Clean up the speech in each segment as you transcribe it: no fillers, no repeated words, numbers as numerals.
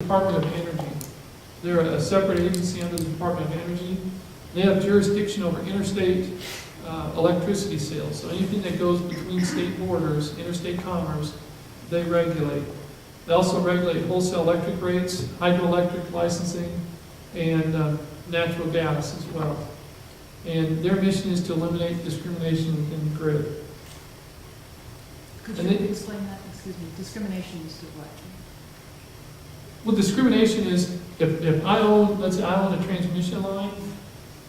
Department of Energy. They're a separate agency under the Department of Energy. They have jurisdiction over interstate electricity sales. So anything that goes between state borders, interstate commerce, they regulate. They also regulate wholesale electric rates, hydroelectric licensing, and natural gas as well. And their mission is to eliminate discrimination in the grid. Could And you they- explain that? Excuse me, discrimination is to what? Well, discrimination is if I own, let's say I own a transmission line,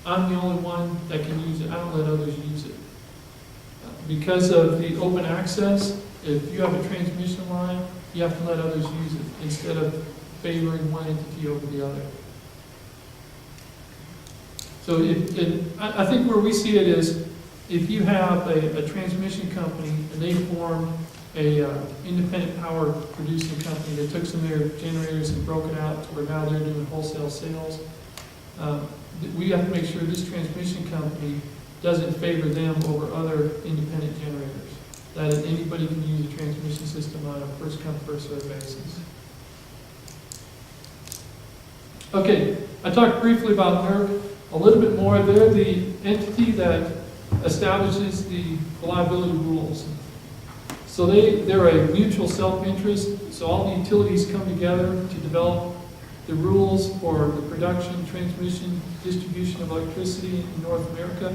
I'm the only one that can use it. I don't let others use it. Because of the open access, if you have a transmission line, you have to let others use it instead of favoring one entity over the other. So I think where we see it is if you have a transmission company and they form a independent power producing company that took some of their generators and broke it out to where now they're doing wholesale sales, we have to make sure this transmission company doesn't favor them over other independent generators. That anybody can use a transmission system on a first come, first served basis. Okay, I talked briefly about NERC a little bit more. They're the entity that establishes the reliability rules. So they're a mutual self-interest, so all the utilities come together to develop the rules for the production, transmission, distribution of electricity in North America.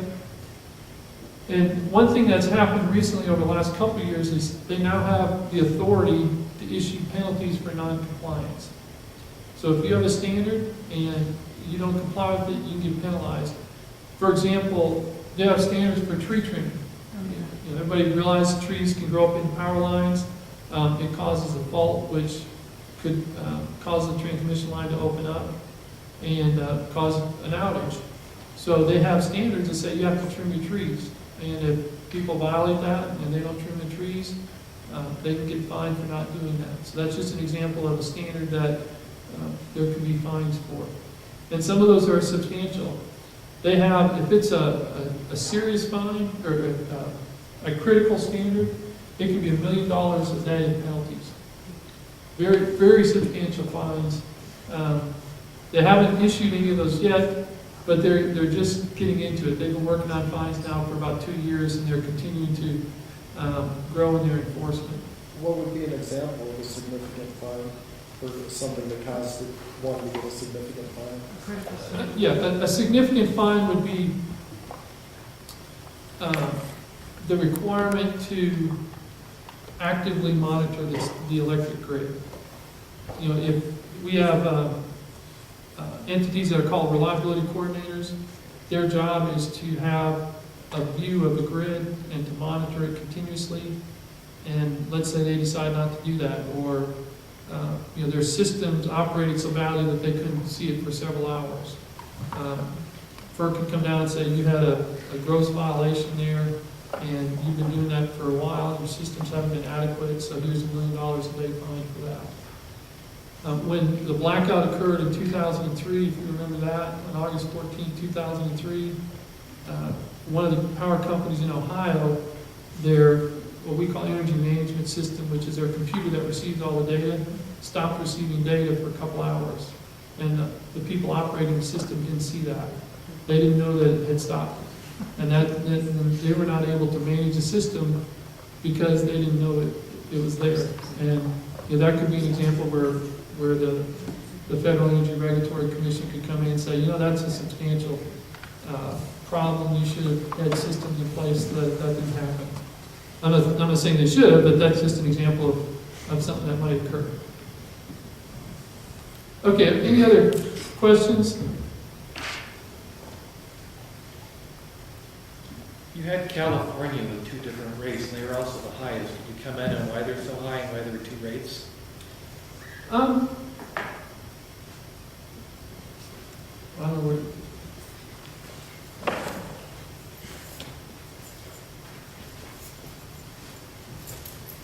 And one thing that's happened recently over the last couple of years is they now have the authority to issue penalties for non-compliance. So if you have a standard and you don't comply with it, you can get penalized. For example, they have standards for tree trimming. You know, everybody realizes trees can grow up in power lines. It causes a fault, which could cause the transmission line to open up and cause an outage. So they have standards that say you have to trim your trees. And if people violate that and they don't trim the trees, they can get fined for not doing that. So that's just an example of a standard that there can be fines for. And some of those are substantial. They have, if it's a serious fine or a critical standard, it can be $1 million a day in penalties. Very, very substantial fines. They haven't issued any of those yet, but they're just getting into it. They've been working on fines now for about 2 years, and they're continuing to grow in their enforcement. What would be an example of a significant fine for something that caused one to get a significant fine? A critical standard. Yeah, a significant fine would be the requirement to actively monitor the electric grid. You know, if we have entities that are called reliability coordinators, their job is to have a view of the grid and to monitor it continuously. And let's say they decide not to do that, or you know, their systems operated so badly that they couldn't see it for several hours. FERC could come down and say, you had a gross violation there, and you've been doing that for a while, your systems haven't been adequate, so here's $1 million a day fine for that. When the blackout occurred in 2003, if you remember that, on August 14, 2003, one of the power companies in Ohio, their what we call energy management system, which is their computer that receives all the data, stopped receiving data for a couple hours. And the people operating the system didn't see that. They didn't know that it had stopped. And they were not able to manage the system because they didn't know it was there. And you know, that could be an example where the Federal Energy Regulatory Commission could come in and say, you know, that's a substantial problem. You should have had systems in place that didn't happen. I'm not saying they should have, but that's just an example of something that might occur. Okay, any other questions? You had California with 2 different rates, and they were also the highest. Could you comment on why they're so high and why there were 2 rates? I don't know where.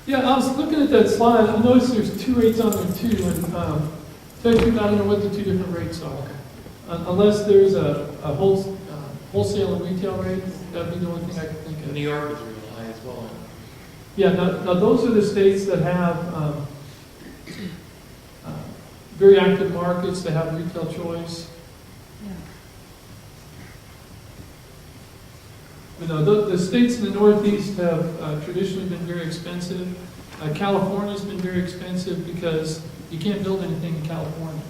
Yeah, I was looking at that slide. I noticed there's 2 rates on there too, and tell you the truth, I don't know what the 2 different rates are. Unless there's a wholesale and retail rate, that'd be the only thing I could think of. New York is real high as well. Yeah, now those are the states that have very active markets, they have retail choice. Yeah. You know, the states in the Northeast have traditionally been very expensive. California's been very expensive because you can't build anything in California.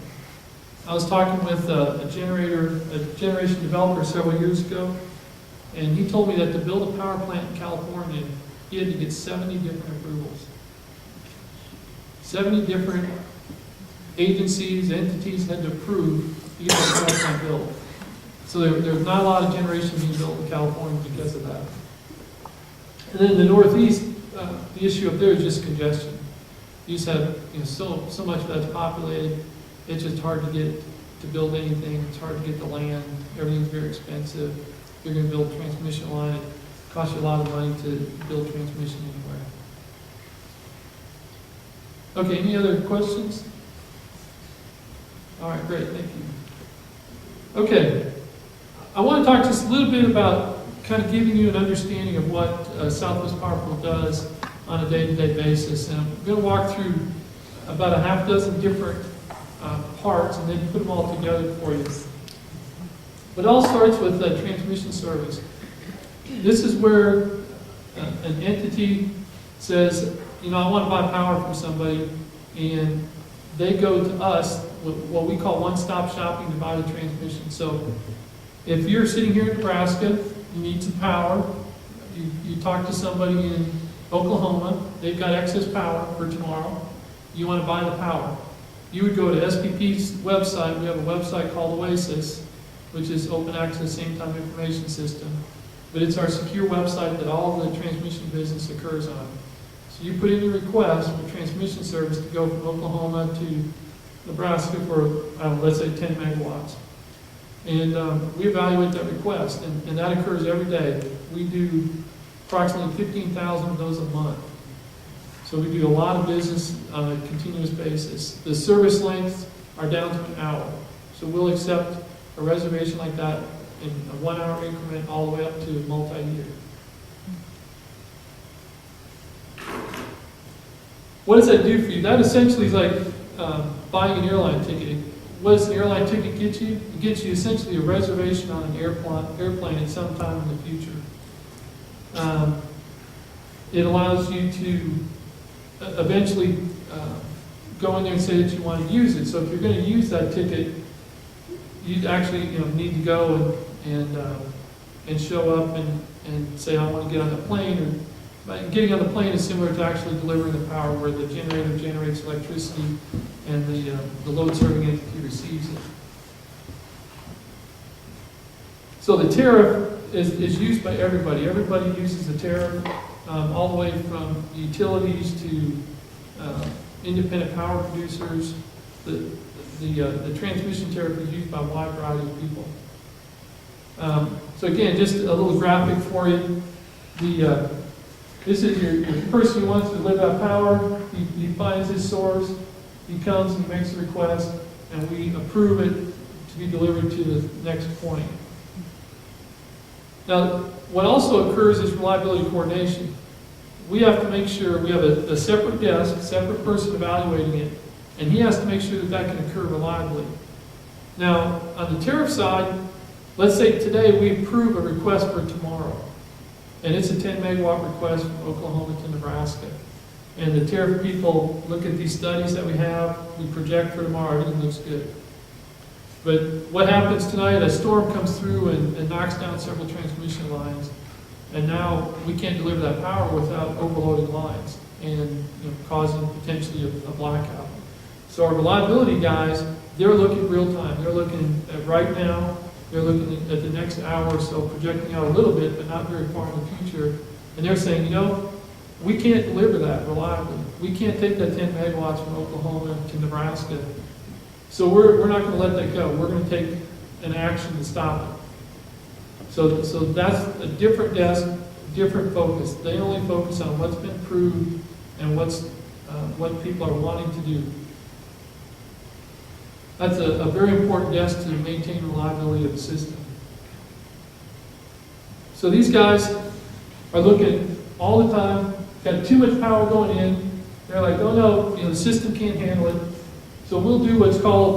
I was talking with a generation developer several years ago, and he told me that to build a power plant in California, he had to get 70 different approvals. 70 different agencies, entities had to approve to get the power plant built. So there's not a lot of generation being built in California because of that. And then in the Northeast, the issue up there is just congestion. You just have so much of that's populated. It's just hard to get to build anything. It's hard to get the land. Everything's very expensive. If you're going to build a transmission line, it costs you a lot of money to build transmission anywhere. Okay, any other questions? All right, great, thank you. Okay, I want to talk just a little bit about kind of giving you an understanding of what Southwest Power Pool does on a day-to-day basis. And I'm going to walk through about a half dozen different parts and then put them all together for you. But it all starts with transmission service. This is where an entity says, I want to buy power from somebody, and they go to us, what we call one-stop shopping to buy the transmission. So if you're sitting here in Nebraska, you need some power, you talk to somebody in Oklahoma, they've got excess power for tomorrow, you want to buy the power. You would go to SPP's website. We have a website called Oasis, which is open access, same time information system. But it's our secure website that all the transmission business occurs on. So you put in your request for transmission service to go from Oklahoma to Nebraska for, let's say 10 megawatts. And we evaluate that request, and that occurs every day. We do approximately 15,000 of those a month. So we do a lot of business on a continuous basis. The service lengths are down to an hour. So we'll accept a reservation like that in a 1 hour increment all the way up to multi-year. What does that do for you? That essentially is like buying an airline ticket. What does an airline ticket get you? It gets you essentially a reservation on an airplane at some time in the future. It allows you to eventually go in there and say that you want to use it. So if you're going to use that ticket, you actually need to go and show up and say, I want to get on the plane. Or getting on the plane is similar to actually delivering the power, where the generator generates electricity and the load serving entity receives it. So the tariff is used by everybody. Everybody uses the tariff, all the way from utilities to independent power producers. The transmission tariff is used by a wide variety of people. So again, just a little graphic for you. This is your person who wants to deliver that power. He finds his source. He comes and makes a request, and we approve it to be delivered to the next point. Now, what also occurs is reliability coordination. We have to make sure we have a separate desk, a separate person evaluating it, and he has to make sure that can occur reliably. Now, on the tariff side, let's say today we approve a request for tomorrow, and it's a 10 megawatt request from Oklahoma to Nebraska. And the tariff people look at these studies that we have, we project for tomorrow, everything looks good. But what happens tonight, a storm comes through and knocks down several transmission lines, and now we can't deliver that power without overloading lines and causing potentially a blackout. So our reliability guys, they're looking real time. They're looking at right now. They're looking at the next hour or so, projecting out a little bit, but not very far in the future. And they're saying, we can't deliver that reliably. We can't take that 10 megawatts from Oklahoma to Nebraska. So we're not going to let that go. We're going to take an action to stop it. So that's a different desk, different focus. They only focus on what's been proved and what people are wanting to do. That's a very important desk to maintain reliability of the system. So these guys are looking all the time, got too much power going in. They're like, oh no, the system can't handle it. So we'll do what's called